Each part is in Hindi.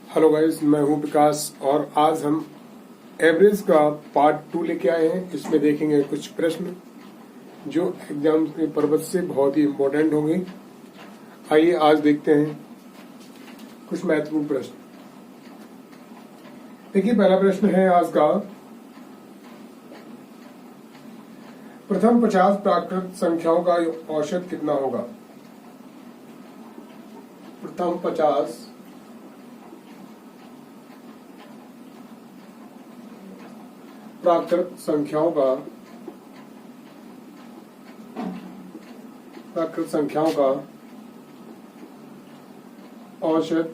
हेलो गाइस, मैं हूं विकास और आज हम एवरेज का पार्ट 2 लेके आए हैं। इसमें देखेंगे कुछ प्रश्न जो एग्जाम के पर्पज से बहुत ही इम्पोर्टेंट होंगे। आइए आज देखते हैं कुछ महत्वपूर्ण प्रश्न। देखिए, पहला प्रश्न है आज का, प्रथम 50 प्राकृत संख्याओं का औसत कितना होगा। प्रथम 50 प्राकृत संख्याओं का औसत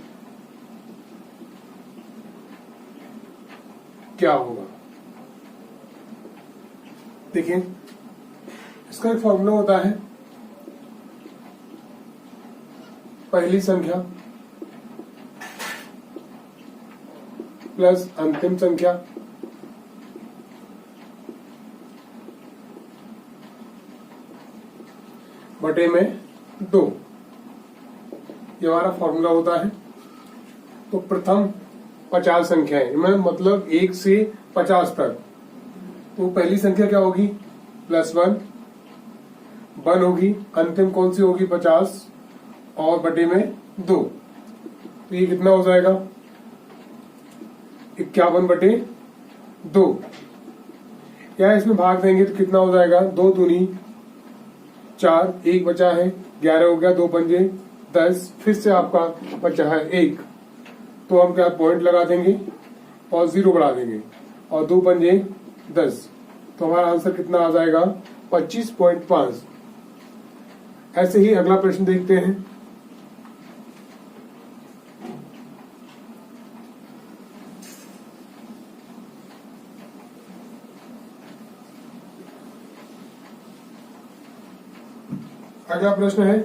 क्या होगा। देखिए, इसका एक फॉर्मूला होता है, पहली संख्या प्लस अंतिम संख्या बटे में 2, ये हमारा फॉर्मूला होता है। तो प्रथम 50 संख्याएं, मतलब 1 से 50 तक, तो पहली संख्या क्या होगी, +1 होगी। अंतिम कौन सी होगी, 50 और बटे में 2, तो ये कितना हो जाएगा, 51/2। या इसमें भाग देंगे तो कितना हो जाएगा, 2 दूनी 4, 1 बचा है, 11 हो गया, 2 पंजे 10, फिर से आपका बचा है 1, तो हम क्या पॉइंट लगा देंगे और 0 बढ़ा देंगे और 2 पंजे 10, तो हमारा आंसर कितना आ जाएगा, 25.5। ऐसे ही अगला प्रश्न देखते हैं। अगला प्रश्न है,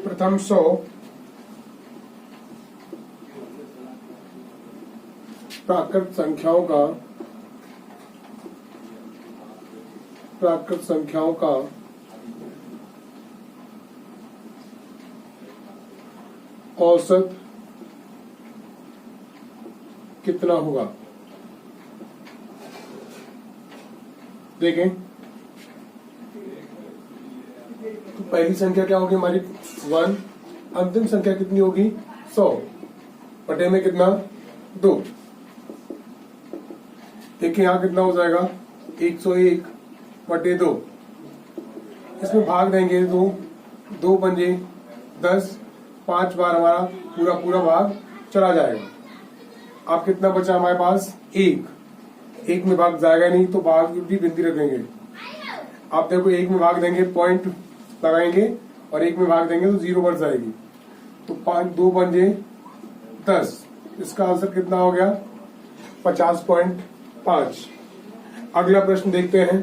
प्रथम 100 प्राकृत संख्याओं का औसत कितना होगा। देखें, तो पहली संख्या क्या होगी हमारी, 1, अंतिम संख्या कितनी होगी, 100 बटे में कितना, 2। देखिए यहां कितना हो जाएगा, 101/2। इसमें भाग देंगे तो 2 पंजे 10, 5 बार हमारा पूरा भाग चला जाएगा। अब कितना बचा हमारे पास, 1 में भाग जाएगा नहीं, तो भाग भी गिनती रखेंगे। आप देखो, 1 में भाग देंगे पॉइंट लगाएंगे और 1 में भाग देंगे तो 0 बढ़ जाएगी, तो 2 पंजे 10, इसका आंसर कितना हो गया, 50.5। अगला प्रश्न देखते हैं।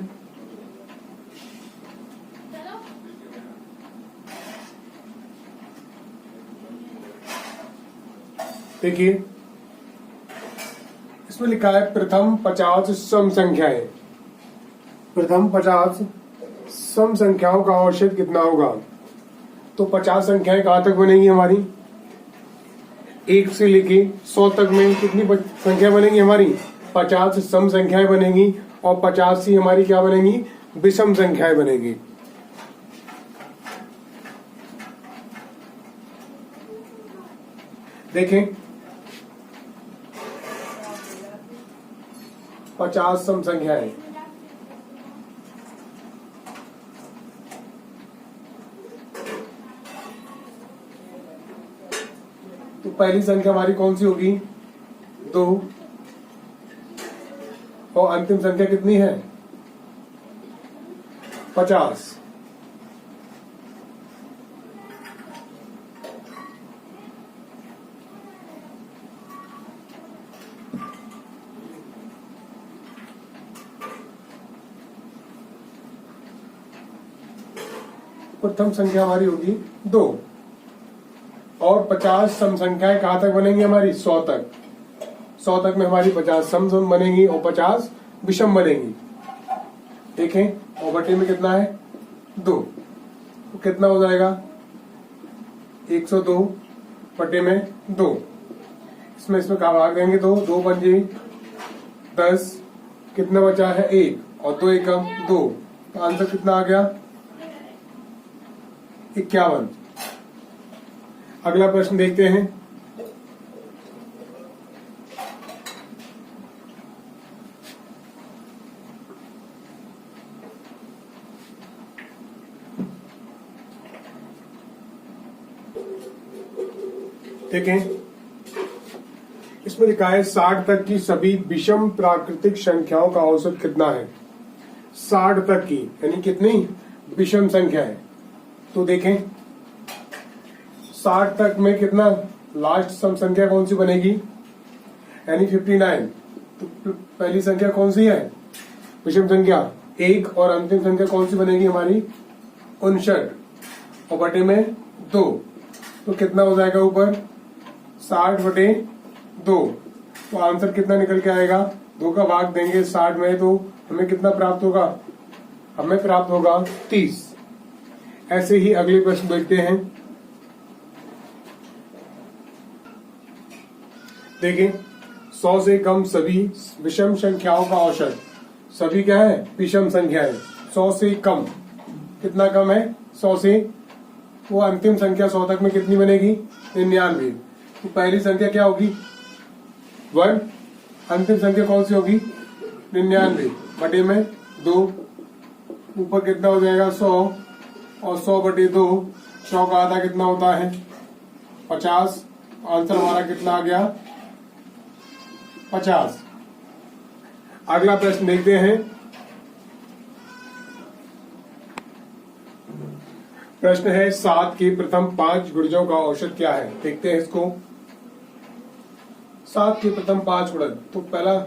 देखिए, इसमें लिखा है प्रथम 50 सम संख्याएं। प्रथम 50 सम संख्याओं का औसत कितना होगा। तो 50 संख्याएं कहां तक बनेंगी हमारी, 1 से लेके 100 तक में कितनी संख्या बनेंगी हमारी, 50 सम संख्याएं बनेंगी और 50 ही हमारी क्या बनेंगी, विषम संख्याएं बनेंगी। देखें, 50 सम संख्याएं, तो पहली संख्या हमारी कौन सी होगी, 2, और अंतिम संख्या कितनी है, 50। प्रथम संख्या हमारी होगी 2 और 50 सम संख्याएं कहां तक बनेंगी हमारी, 100 तक। 100 तक में हमारी 50 सम बनेंगी और 50 विषम बनेंगी। देखें, और बटे में कितना है 2, तो कितना हो जाएगा 102 बटे में 2। इसमें कहा भाग देंगे तो 2 पंजे 10, कितना बचा है 1 और 2 एकम 2, तो आंसर कितना आ गया 51। अगला प्रश्न देखते हैं। देखें, इसमें लिखा है 60 तक की सभी विषम प्राकृतिक संख्याओं का औसत कितना है। 60 तक की यानी कितनी विषम संख्या है। तो देखें 60 तक में कितना लास्ट सम संख्या कौन सी बनेगी, यानी 59। तो पहली संख्या कौन सी है विषम संख्या 1, और अंतिम संख्या कौन सी बनेगी हमारी 59, और बटे में 2, तो कितना हो जाएगा ऊपर 60 बटे 2। तो आंसर कितना निकल के आएगा, 2 का भाग देंगे 60 में तो हमें कितना प्राप्त होगा, हमें प्राप्त होगा 30। ऐसे ही अगले प्रश्न देखते हैं। देखें 100 से कम सभी विषम संख्याओं का औसत, सभी क्या है विषम संख्या है। 100 से कम, कितना कम है 100 से, वो अंतिम संख्या 100 तक में कितनी बनेगी 99। तो पहली संख्या क्या होगी 1, अंतिम संख्या कौन सी होगी 99 बटे में 2, ऊपर कितना हो जाएगा 100, और 100 बटे 2, 100 का आधा कितना होता है 50। आंसर हमारा कितना आ गया 50। अगला प्रश्न देखते हैं। प्रश्न है 7 के प्रथम 5 गुणजों का औसत क्या है। देखते हैं इसको। 7 के प्रथम 5 गुणज, तो पहला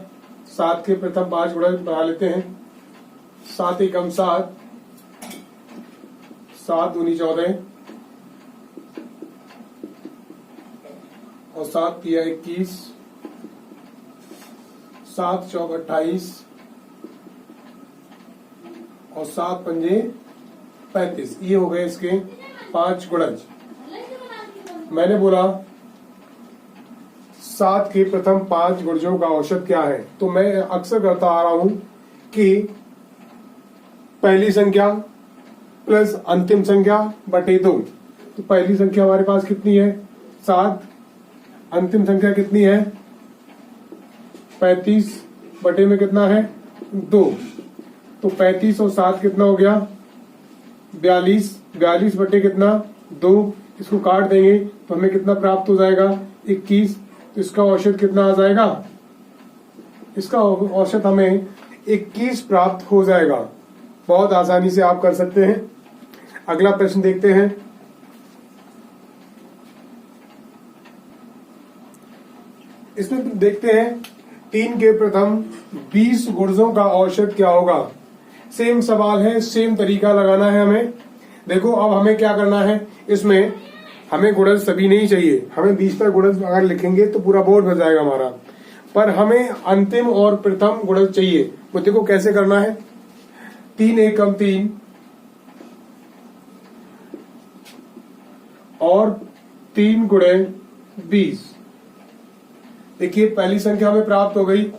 7 के प्रथम 5 गुणज बना लेते हैं। 7 एकम 7, 7 दूनी 14, और 7 तिया 21, 7 चौक 28, और 7 पंजे 35। ये हो गए इसके 5 गुणज। मैंने बोला 7 के प्रथम 5 गुणजों का औसत क्या है, तो मैं अक्सर करता आ रहा हूं कि पहली संख्या प्लस अंतिम संख्या बटे 2। तो पहली संख्या हमारे पास कितनी है 7, अंतिम संख्या कितनी है 35, बटे में कितना है 2। तो 35 और 7 कितना हो गया 42, 42 बटे कितना 2, इसको काट देंगे तो हमें कितना प्राप्त हो जाएगा 21। तो इसका औसत कितना आ जाएगा, इसका औसत हमें 21 प्राप्त हो जाएगा। बहुत आसानी से आप कर सकते हैं। अगला प्रश्न देखते हैं। इसमें देखते हैं 3 के प्रथम 20 गुणजों का औसत क्या होगा। सेम सवाल है, सेम तरीका लगाना है हमें। देखो अब हमें क्या करना है, इसमें हमें गुणज सभी नहीं चाहिए, हमें 20 तक गुणज अगर लिखेंगे तो पूरा बोर्ड भर जाएगा हमारा, पर हमें अंतिम और प्रथम गुणज चाहिए। तो देखो कैसे करना है, 3 एकम 3 और 3 गुणे 20। देखिए पहली संख्या हमें प्राप्त हो गई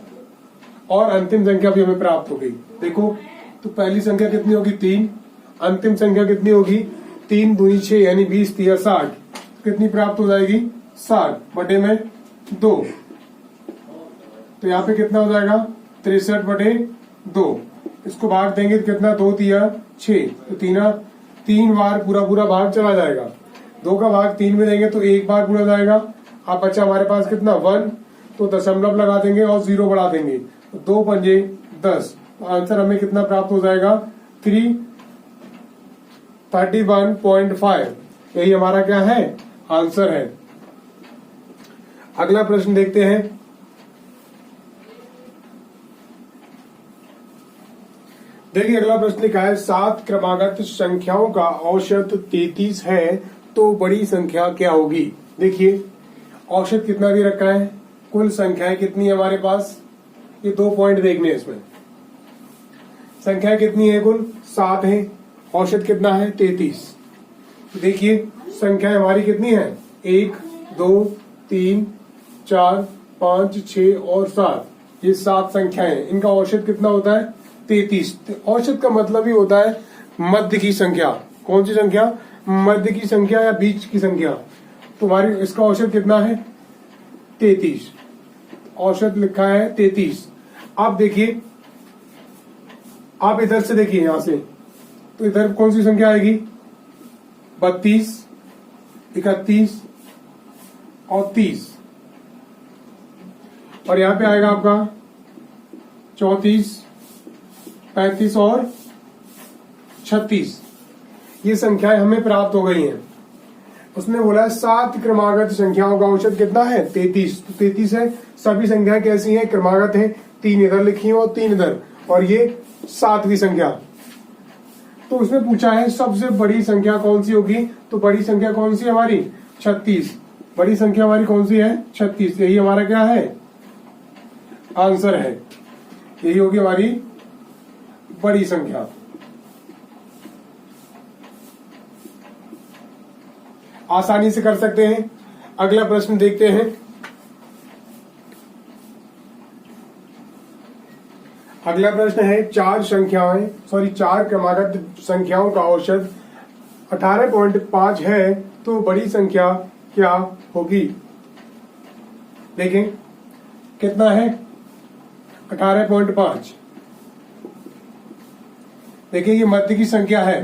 और अंतिम संख्या भी हमें प्राप्त हो गई। देखो तो पहली संख्या कितनी होगी 3, अंतिम संख्या कितनी होगी 3 दूनी 6 यानी 20 तिया 60, कितनी प्राप्त हो जाएगी 60 बटे में 2। तो यहाँ पे कितना हो जाएगा 63 बटे 2। इसको भाग देंगे तो कितना 2 तिया 6, तो 3 बार पूरा भाग चला जाएगा। 2 का भाग 3 में देंगे तो 1 बार पूरा जाएगा। अब बच्चा हमारे पास कितना 1, तो दशमलव लगा देंगे और 0 बढ़ा देंगे, तो 2 पंजे 10। तो आंसर हमें कितना प्राप्त हो जाएगा 331.5। यही हमारा क्या है आंसर है। अगला प्रश्न देखते हैं। देखिए अगला प्रश्न लिखा है 7 क्रमागत संख्याओं का औसत 33 है तो बड़ी संख्या क्या होगी। देखिए औसत कितना दे रखा है, कुल संख्याएं कितनी है हमारे पास, ये 2 पॉइंट देखने हैं। इसमें संख्या कितनी है कुल 7 है, औसत कितना है 33। देखिए संख्या हमारी कितनी है 1 2 3 4 5 6 और 7, ये 7 संख्याएं, इनका औसत कितना होता है 33। औसत का मतलब ही होता है मध्य की संख्या। कौन सी संख्या? मध्य की संख्या या बीच की संख्या। तो हमारी इसका औसत कितना है 33, औसत लिखा है 33। आप देखिए, आप इधर से देखिए यहां से, तो इधर कौन सी संख्या आएगी 32 31 और 30, और यहां पे आएगा आपका 34 35 और 36। ये संख्याएं हमें प्राप्त हो गई हैं। उसने बोला है 7 क्रमागत संख्याओं का औसत कितना है 33। तो 33 है, सभी संख्याएं कैसी हैं क्रमागत है, 3 इधर लिखी है और 3 इधर, और ये 7वीं संख्या। तो उसने पूछा है सबसे बड़ी संख्या कौन सी होगी, तो बड़ी संख्या कौन सी है हमारी 36। बड़ी संख्या हमारी कौन सी है 36, यही हमारा क्या है आंसर है, यही होगी हमारी बड़ी संख्या। आसानी से कर सकते हैं। अगला प्रश्न देखते हैं। अगला प्रश्न है 4 क्रमागत संख्याओं का औसत 18.5 है, तो बड़ी संख्या क्या होगी। देखें कितना है 18.5। देखिए ये मध्य की संख्या है,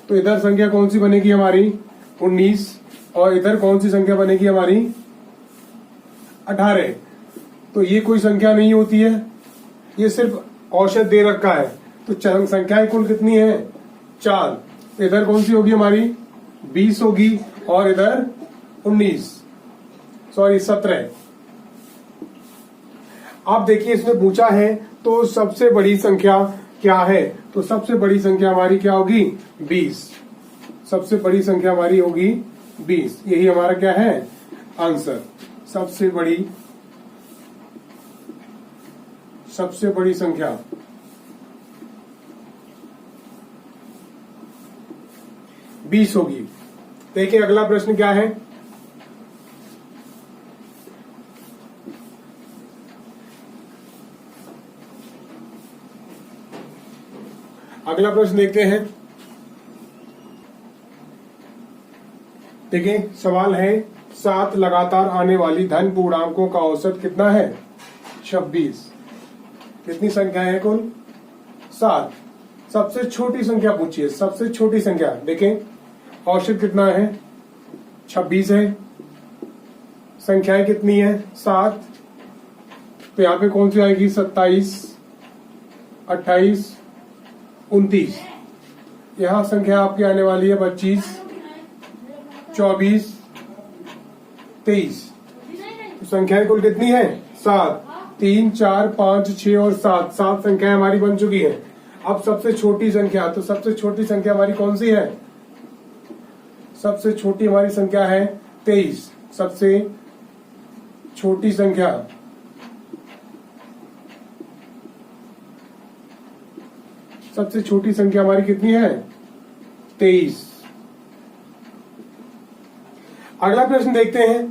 तो इधर संख्या कौन सी बनेगी हमारी 19, और इधर कौन सी संख्या बनेगी हमारी 18। तो ये कोई संख्या नहीं होती है, ये सिर्फ औसत दे रखा है। तो संख्याएं कुल कितनी है 4, तो इधर कौन सी होगी हमारी 20 होगी, और इधर 17। आप देखिए इसने पूछा है तो सबसे बड़ी संख्या क्या है, तो सबसे बड़ी संख्या हमारी क्या होगी 20। सबसे बड़ी संख्या हमारी होगी 20, यही हमारा क्या है आंसर। सबसे बड़ी संख्या 20 होगी। देखिए अगला प्रश्न क्या है। अगला प्रश्न देखते हैं। देखिए सवाल है 7 लगातार आने वाली धन पूर्णांकों का औसत कितना है 26। कितनी संख्या है कुल 7। सबसे छोटी संख्या पूछिए, सबसे छोटी संख्या। देखें औसत कितना है 26 है, संख्याएं कितनी है 7, तो यहाँ पे कौन सी आएगी 27 28 29। यहाँ संख्या आपकी आने वाली है 25 24 23। तो संख्याएं कुल कितनी है 7, 3 4 5 6 और 7 संख्याएं हमारी बन चुकी हैं। अब सबसे छोटी संख्या, तो सबसे छोटी संख्या हमारी कौन सी है, सबसे छोटी हमारी संख्या है 23। सबसे छोटी संख्या हमारी कितनी है 23। अगला प्रश्न देखते हैं।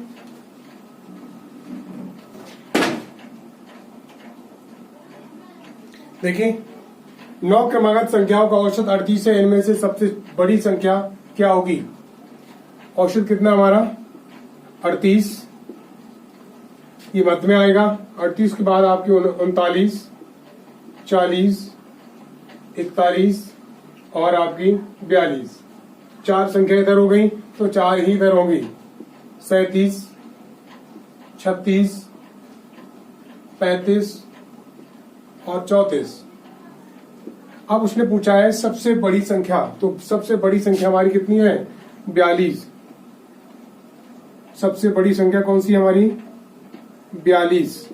देखिए 9 क्रमागत संख्याओं का औसत 38 है, इनमें से सबसे बड़ी संख्या क्या होगी। औसत कितना हमारा 38, ये मध्य में आएगा। 38 के बाद आपकी 39 40 41 और आपकी 42। 4 संख्या इधर हो गई तो 4 ही इधर होंगी। 37 36 35 और 34। अब उसने पूछा है सबसे बड़ी संख्या, तो सबसे बड़ी संख्या हमारी कितनी है 42। सबसे बड़ी संख्या कौन सी है हमारी 42।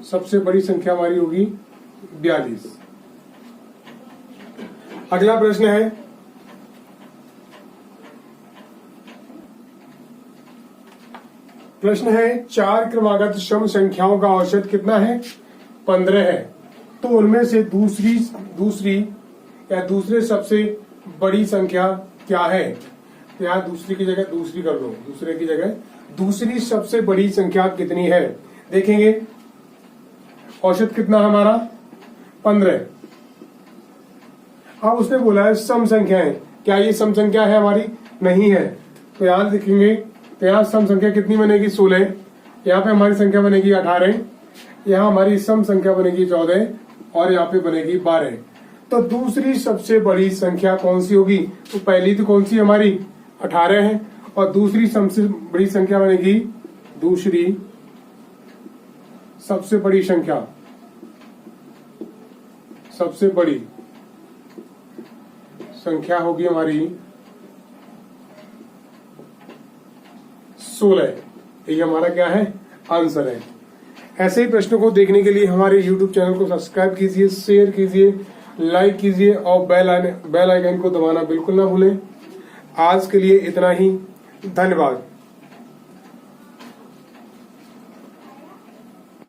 सबसे बड़ी संख्या हमारी होगी 42। अगला प्रश्न है प्रश्न है 4 क्रमागत सम संख्याओं का औसत कितना है 15 है, तो उनमें से दूसरी या दूसरे सबसे बड़ी संख्या क्या है? तो यहाँ दूसरी की जगह दूसरी कर लो, दूसरे की जगह दूसरी सबसे बड़ी संख्या कितनी है? देखेंगे औसत कितना हमारा 15। अब उसने बोला है सम संख्याएं, क्या ये सम संख्या है हमारी? नहीं है। तो यहां देखेंगे तो यहाँ सम संख्या कितनी बनेगी? 16। यहाँ पे हमारी संख्या बनेगी 18, यहाँ हमारी सम संख्या बनेगी 14 और यहाँ पे बनेगी 12। तो दूसरी सबसे बड़ी संख्या कौन सी होगी? तो पहली तो कौन सी हमारी 18 है और दूसरी सबसे बड़ी संख्या बनेगी, दूसरी सबसे बड़ी संख्या, सबसे बड़ी संख्या होगी हमारी 16। ये हमारा क्या है? आंसर है। ऐसे ही प्रश्नों को देखने के लिए हमारे YouTube चैनल को सब्सक्राइब कीजिए, शेयर कीजिए, लाइक कीजिए और बेल आइकन को दबाना बिल्कुल ना भूलें। आज के लिए इतना ही, धन्यवाद।